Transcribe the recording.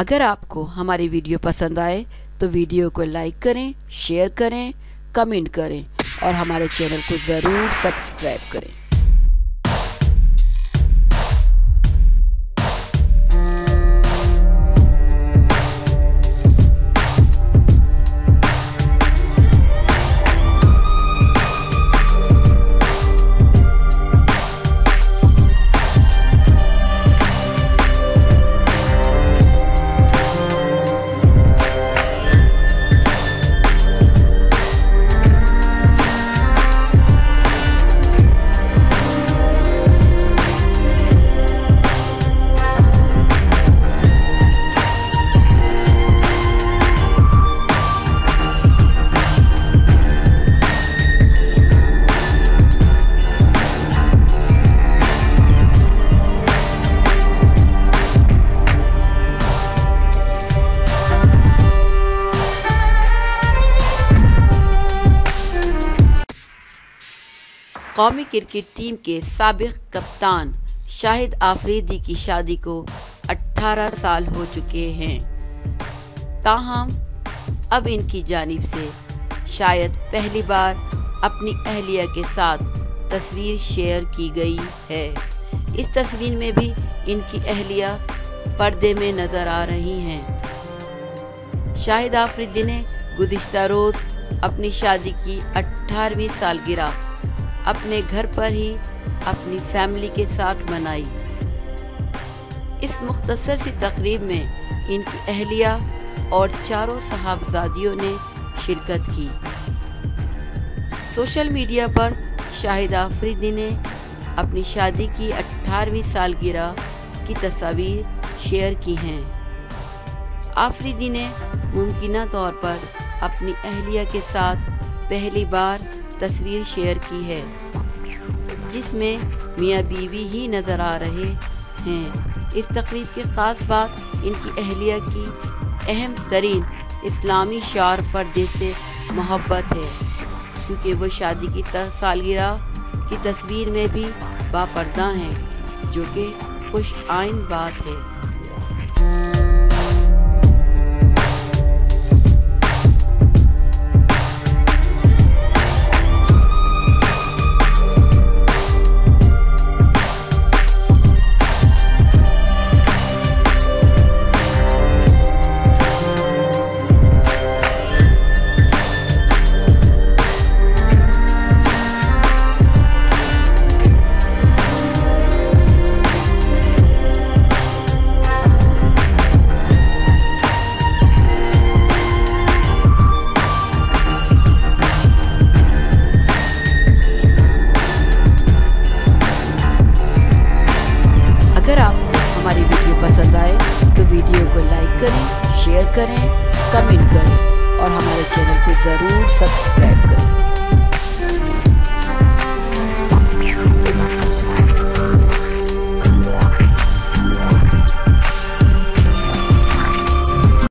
अगर आपको हमारी वीडियो पसंद आए तो वीडियो को लाइक करें, शेयर करें, कमेंट करें और हमारे चैनल को ज़रूर सब्सक्राइब करें। कौमी क्रिकेट टीम के साबिक कप्तान शाहिद आफरीदी की शादी को 18 साल हो चुके हैं। ताहम अब इनकी जानिब से शायद पहली बार अपनी अहलिया के साथ तस्वीर शेयर की गई है। इस तस्वीर में भी इनकी अहलिया पर्दे में नज़र आ रही हैं। शाहिद आफरीदी ने गुज़िश्ता रोज़ अपनी शादी की 18वीं सालगिरह अपने घर पर ही अपनी फैमिली के साथ मनाई। इस मुख्तसर सी तकरीब में इनकी अहलिया और चारों साहबजादियों ने शिरकत की। सोशल मीडिया पर शाहिद आफरीदी ने अपनी शादी की 18वीं सालगिरह की तस्वीर शेयर की हैं। आफरीदी ने मुमकिना तौर पर अपनी अहलिया के साथ पहली बार तस्वीर शेयर की है, जिसमें मियाँ बीवी ही नज़र आ रहे हैं। इस तकरीब की ख़ास बात इनकी अहलिया की अहम तरीन इस्लामी शार पर्दे से मोहब्बत है, क्योंकि वो शादी की सालगिरह की तस्वीर में भी बापर्दा हैं, जो कि खुश आइन बात है। अगर आपको हमारी वीडियो पसंद आए तो वीडियो को लाइक करें, शेयर करें, कमेंट करें और हमारे चैनल को ज़रूर सब्सक्राइब करें।